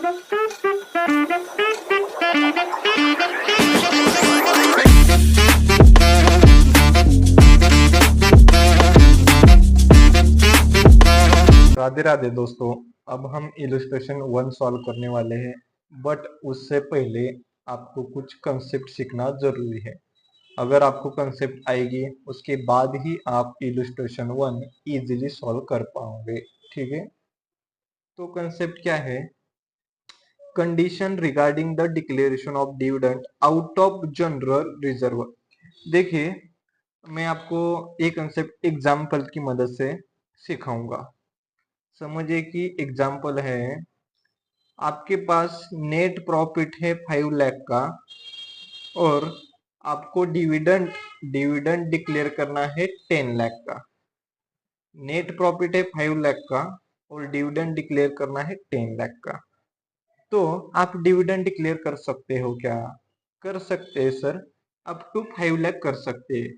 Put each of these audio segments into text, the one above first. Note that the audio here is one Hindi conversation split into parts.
राधे राधे दोस्तों। अब हम इलस्ट्रेशन 1 सॉल्व करने वाले हैं, बट उससे पहले आपको कुछ कंसेप्ट सीखना जरूरी है। अगर आपको कंसेप्ट आएगी उसके बाद ही आप इलस्ट्रेशन 1 इजीली सॉल्व कर पाओगे। ठीक है, तो कंसेप्ट क्या है? Condition regarding the declaration of dividend out of general reserve. देखिए, मैं आपको एक कंसेप्ट एग्जाम्पल की मदद से सिखाऊंगा। समझिए कि एग्जाम्पल है, आपके पास नेट प्रॉफिट है 5 लाख का और आपको डिविडेंड डिविडेंड डिक्लेयर करना है 10 लाख का। नेट प्रॉफिट है 5 लाख का और डिविडेंड डिक्लेयर करना है 10 लाख का। तो आप डिविडेंड डिक्लेयर कर सकते हो क्या? कर सकते हैं सर, अप टू 5 लाख कर सकते हैं।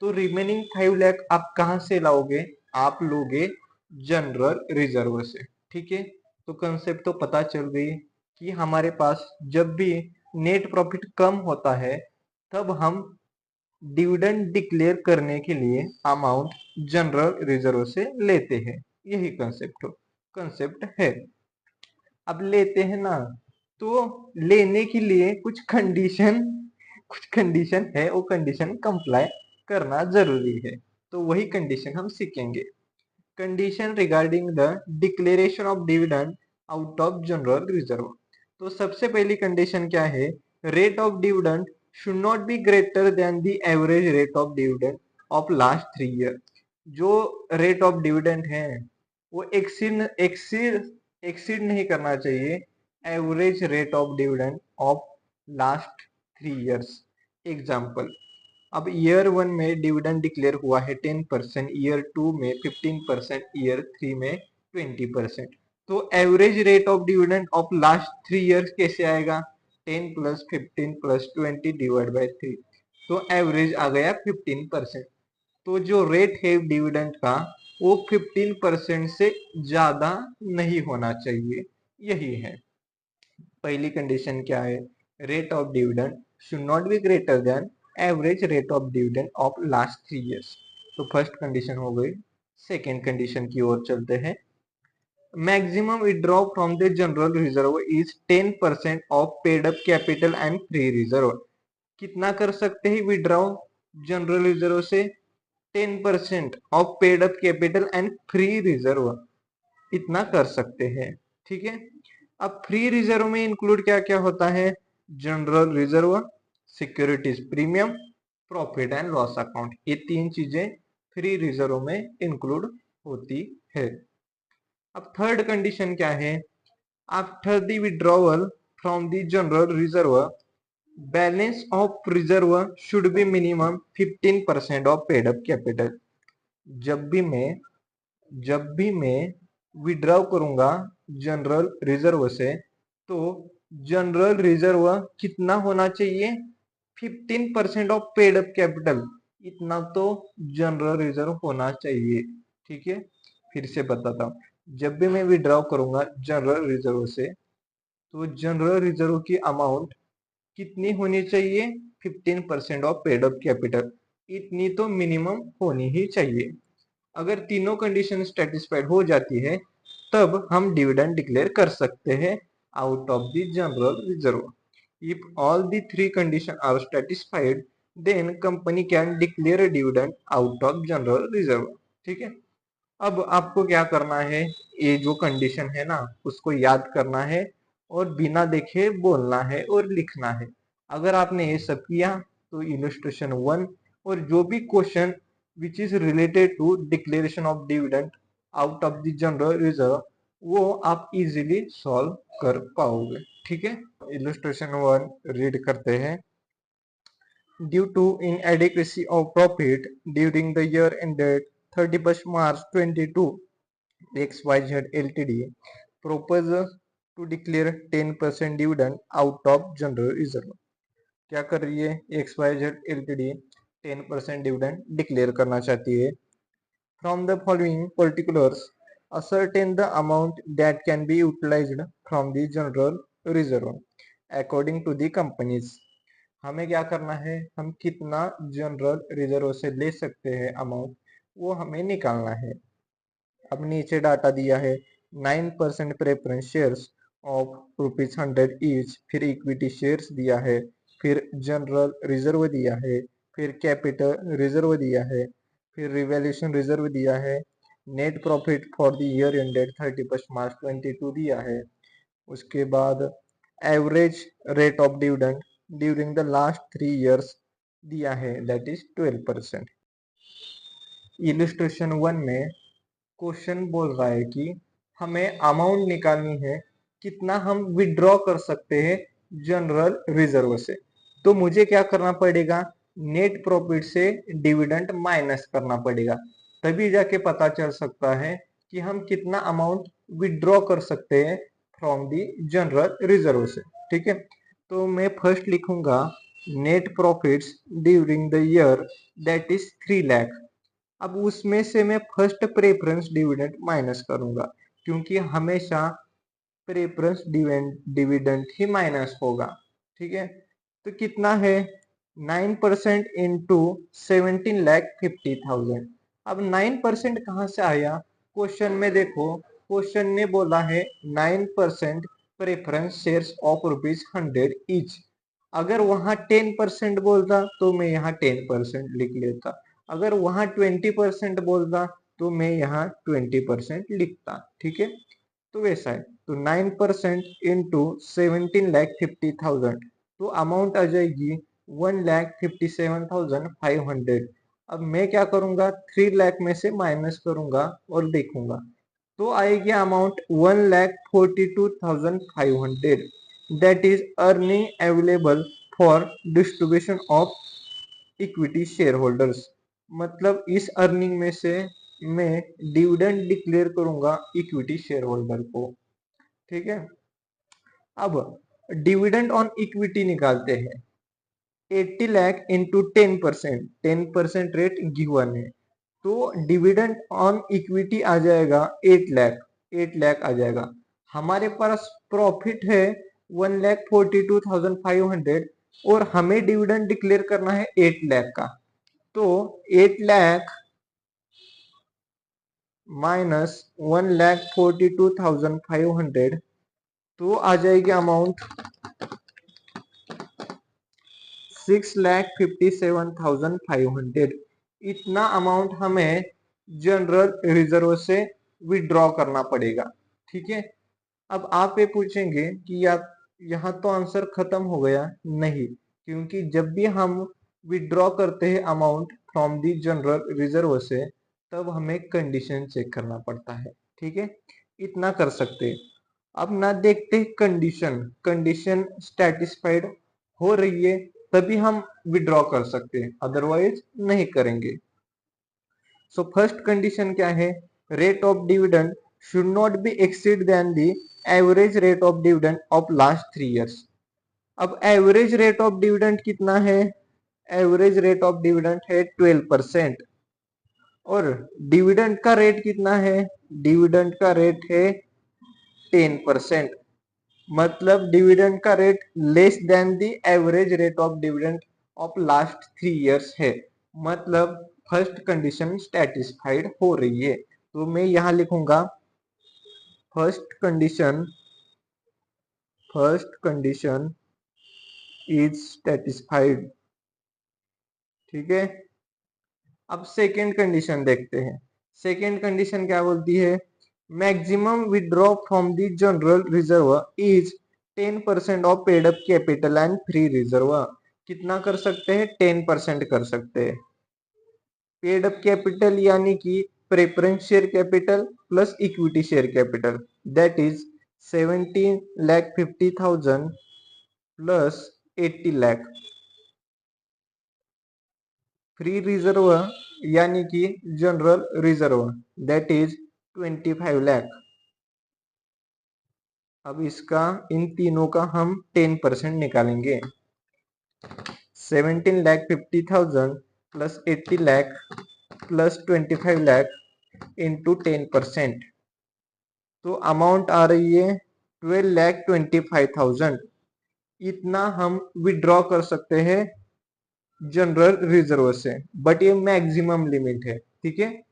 तो रिमेनिंग 5 लाख आप कहां से लाओगे? आप लोगे जनरल रिजर्व से। ठीक है, तो कंसेप्ट तो पता चल गई कि हमारे पास जब भी नेट प्रॉफिट कम होता है तब हम डिविडेंड डिक्लेयर करने के लिए अमाउंट जनरल रिजर्व से लेते हैं। यही कंसेप्ट है। अब लेते हैं ना, तो लेने के लिए कुछ कंडीशन है, वो कंडीशन कंप्लाई करना जरूरी है। तो वही कंडीशन हम सीखेंगे। Condition regarding the declaration of dividend out of general reserve. तो सबसे पहली कंडीशन क्या है? Rate of dividend should not be greater than the average rate of dividend of last 3 year. जो रेट ऑफ डिविडेंड है वो एक्सीड नहीं करना चाहिए average rate of dividend of last 3 years. Example, अब ईयर 1 में डिविडेंड डिक्लेयर हुआ है 10%, ईयर 2 में 15%, ईयर 3 में 20%। तो average rate of dividend of last 3 years कैसे आएगा? 10 प्लस 15 प्लस 20 डिवाइड बाई 3। तो एवरेज आ गया 15%। तो जो रेट है डिविडेंड का वो 15% से ज्यादा नहीं होना चाहिए। यही है पहली कंडीशन। क्या है? Rate of dividend should not be greater than average rate of dividend of last 3 years. तो फर्स्ट कंडीशन हो गई। सेकेंड कंडीशन की ओर चलते हैं। Maximum withdraw from the general reserve is 10% of paid up capital and free reserve. कितना कर सकते हैं विड्रॉ जनरल रिजर्व से? 10% of paid up capital and free reserve, इतना कर सकते हैं। ठीक है, अब फ्री रिजर्व में इंक्लूड क्या क्या होता है? General reserve, securities premium, profit and loss account. ये 3 चीजें फ्री रिजर्व में इंक्लूड होती है। अब थर्ड कंडीशन क्या है? After the withdrawal from the general reserve, balance of reserve should be minimum 15% of paid up capital. जब भी मैं विड्रॉ करूंगा जनरल रिजर्व से, तो जनरल रिजर्व कितना होना चाहिए? 15% ऑफ पेड अप कैपिटल, इतना तो जनरल रिजर्व होना चाहिए। ठीक है, फिर से बताता हूँ। जब भी मैं विड्रॉ करूंगा जनरल रिजर्व से, तो जनरल रिजर्व की अमाउंट कितनी होनी चाहिए? 15% ऑफ पेड अप कैपिटल, इतनी तो मिनिमम होनी ही चाहिए। अगर तीनों कंडीशन सेटिस्फाइड हो जाती है तब हम डिविडेंड डिक्लेयर कर सकते हैं out of the general reserve. If all the 3 condition are satisfied, then company can declare dividend out of general reserve. ठीक है, अब आपको क्या करना है? ये जो कंडीशन है ना, उसको याद करना है और बिना देखे बोलना है और लिखना है। अगर आपने ये सब किया तो इलस्ट्रेशन 1 और जो भी question which is related to declaration of dividend out of the general reserve, वो आप इजीली सॉल्व कर पाओगे। ठीक है, इलस्ट्रेशन 1 रीड करते हैं। Due to inadequacy of profit during the year ended 31st March 22, XYZ Ltd proposes to declare 10% dividend out of general reserve। क्या कर रही है XYZ Ltd? 10% डिविडेंड डिक्लेयर करना चाहती है। From the following particulars, ascertain the amount that can be utilized from the general reserve according to the companies. हमें क्या करना है, हम कितना जनरल रिजर्व से ले सकते हैं अमाउंट, वो हमें निकालना है। अब नीचे डाटा दिया है 9% प्रेफरेंस शेयर्स ऑफ ₹100 ईच, फिर इक्विटी शेयर्स दिया है, फिर जनरल रिजर्व दिया है, फिर कैपिटल रिजर्व दिया है, फिर रिवैल्यूएशन रिजर्व दिया है, net profit for the year ended 31 मार्च 22 दिया है। उसके बाद average rate of dividend during the last 3 years दिया है, दैट इज 12%। इलिस्ट्रेशन 1 में क्वेश्चन बोल रहा है कि हमें अमाउंट निकालनी है, कितना हम विड्रॉ कर सकते हैं जनरल रिजर्व से। तो मुझे क्या करना पड़ेगा, नेट प्रॉफिट से डिविडेंड माइनस करना पड़ेगा, तभी जाके पता चल सकता है कि हम कितना अमाउंट विड्रॉ कर सकते हैं फ्रॉम दी जनरल रिजर्व से। ठीक है, तो मैं फर्स्ट लिखूंगा net profits during the year that is 3 lakh. अब उसमें से मैं फर्स्ट प्रेफरेंस डिविडेंड माइनस करूंगा, क्योंकि हमेशा प्रेफरेंस डिविडेंड ही माइनस होगा। ठीक है, तो कितना है 9% इंटू 17,50,000। अब 9% कहाँ से आया, क्वेश्चन में देखो, क्वेश्चन ने बोला है 9% प्रेफरेंस शेयर्स ऑफ ₹100 ईच। अगर वहां 10% बोलता तो मैं यहाँ 10% लिख लेता, अगर वहां 20% बोलता तो मैं यहाँ 20% लिखता। ठीक है, तो वैसा है। तो 9% इंटू 17,50,000, तो अमाउंट आ जाएगी 1,57,500। अब मैं क्या करूंगा, 3 लाख में से माइनस करूंगा और देखूंगा, तो आएगी amount 1,42,500, that is earning available for distribution of equity share holders. मतलब इस अर्निंग में से मैं डिविडेंड डिक्लेयर करूंगा इक्विटी शेयर होल्डर को। ठीक है, अब डिविडेंड ऑन इक्विटी निकालते हैं। 80 लाख इंटू 10%, 10% रेट गिवन है, तो डिविडेंड ऑन इक्विटी आ जाएगा 8 लाख, 8 लाख आ जाएगा। हमारे पास प्रॉफिट है 1,42,500 और हमें डिविडेंड डिक्लेयर करना है 8 लाख का। तो 8 लाख माइनस 1,42,500, तो आ जाएगी अमाउंट 6,57,500। इतना अमाउंट हमें जनरल रिजर्व से विड्रॉ करना पड़ेगा। ठीक है, अब आप ये पूछेंगे कि यार यहाँ तो आंसर खत्म हो गया। नहीं, क्योंकि जब भी हम विड्रॉ करते हैं amount from the general reserve से, तब हमें कंडीशन चेक करना पड़ता है। ठीक है, इतना कर सकते हैं। अब ना देखते हैं कंडीशन, कंडीशन सेटिस्फाइड हो रही है तभी हम विड्रॉ कर सकते हैं, अदरवाइज नहीं करेंगे। सो फर्स्ट कंडीशन क्या है, rate of dividend should not be exceed than the average rate of dividend of last 3 years. अब एवरेज रेट ऑफ डिविडेंड कितना है, एवरेज रेट ऑफ डिविडेंड है 12%, और डिविडेंड का रेट कितना है, डिविडेंड का रेट है 10%। मतलब डिविडेंड का rate less than the average rate of dividend of last 3 years है। मतलब फर्स्ट कंडीशन सेटिस्फाइड हो रही है, तो मैं यहां लिखूंगा फर्स्ट कंडीशन इज सेटिस्फाइड। ठीक है, अब सेकेंड कंडीशन देखते हैं। सेकेंड कंडीशन क्या बोलती है, maximum withdraw from the general reserve is 10% of paid up capital and free reserve. कितना कर सकते हैं, 10% कर सकते हैं। पेड अप कैपिटल यानी कि preference share capital plus equity share capital, that is 17,50,000 plus 80 lakh. Free reserve यानी कि general reserve, that is 25 lakh. अब इसका इन तीनों का हम 10% निकालेंगे। 17,50,000 plus 80 lakh plus 25 lakh into 10%, तो अमाउंट आ रही है 12,25,000। इतना हम विड्रॉ कर सकते हैं जनरल रिजर्व से, बट ये मैक्सिमम लिमिट है। ठीक है,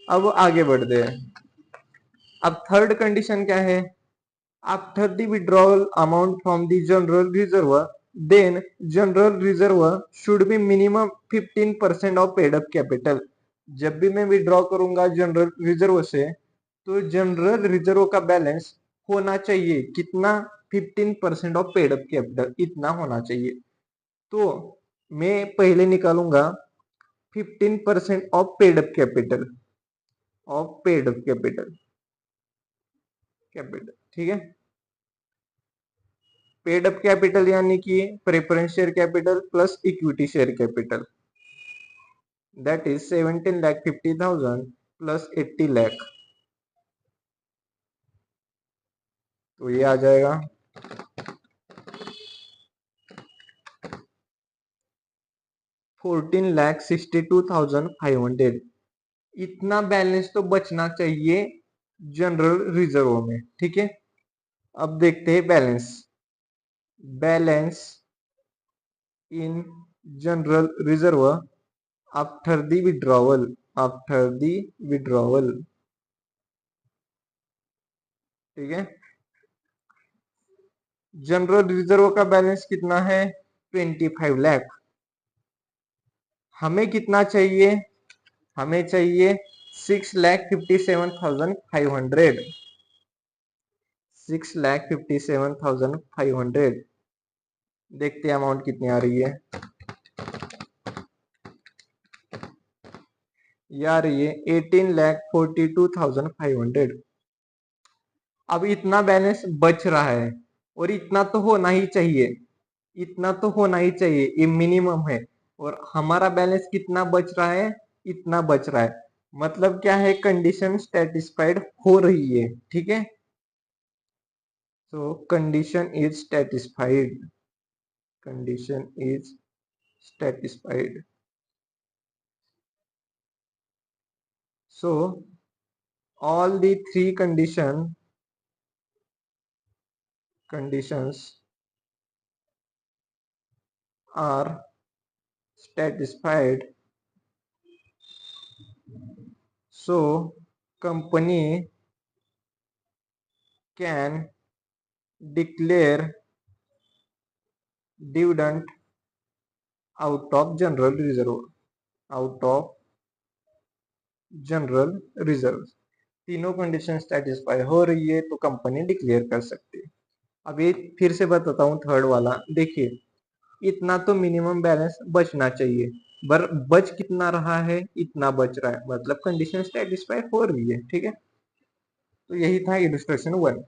अब आगे बढ़ते हैं। अब थर्ड कंडीशन क्या है? After the withdrawal amount from the general reserve, then general reserve should be minimum 15% of paid up capital. जब भी मैं विड्रॉ करूंगा जनरल रिजर्व से, तो जनरल रिजर्व का बैलेंस होना चाहिए कितना? 15% ऑफ पेड अप कैपिटल, इतना होना चाहिए। तो मैं पहले निकालूंगा 15% of paid up capital, of paid up capital, capital. ठीक है, पेड अप कैपिटल यानी कि preference share capital plus equity share capital, that is 17,50,000 plus 80 lakh. तो ये आ जाएगा 14,62,500। इतना बैलेंस तो बचना चाहिए जनरल रिजर्व में। ठीक है, अब देखते हैं balance. Balance in general reserve after the withdrawal, after the withdrawal. ठीक है, जनरल रिजर्व का बैलेंस कितना है? 25 लाख। हमें कितना चाहिए? हमें चाहिए 6,57,500, 6,57,500। देखते हैं अमाउंट कितनी आ रही है। ये आ रही है 18,42,500। अब इतना बैलेंस बच रहा है, और इतना तो होना ही चाहिए, इतना तो होना ही चाहिए, ये मिनिमम है। और हमारा बैलेंस कितना बच रहा है? इतना बच रहा है। मतलब क्या है? कंडीशन सेटिस्फाइड हो रही है। ठीक है, so condition is satisfied, condition is satisfied, so all the three conditions are satisfied, so company can declare dividend out of general reserve, out of general reserve. तीनों कंडीशन सेटिस्फाई हो रही है तो कंपनी डिक्लेयर कर सकती है। अब ये फिर से बताता हूँ थर्ड वाला। देखिए, इतना तो मिनिमम बैलेंस बचना चाहिए, पर बच कितना रहा है? इतना बच रहा है, मतलब कंडीशन सेटिस्फाई हो रही है। ठीक है, तो यही था इलस्ट्रेशन 1।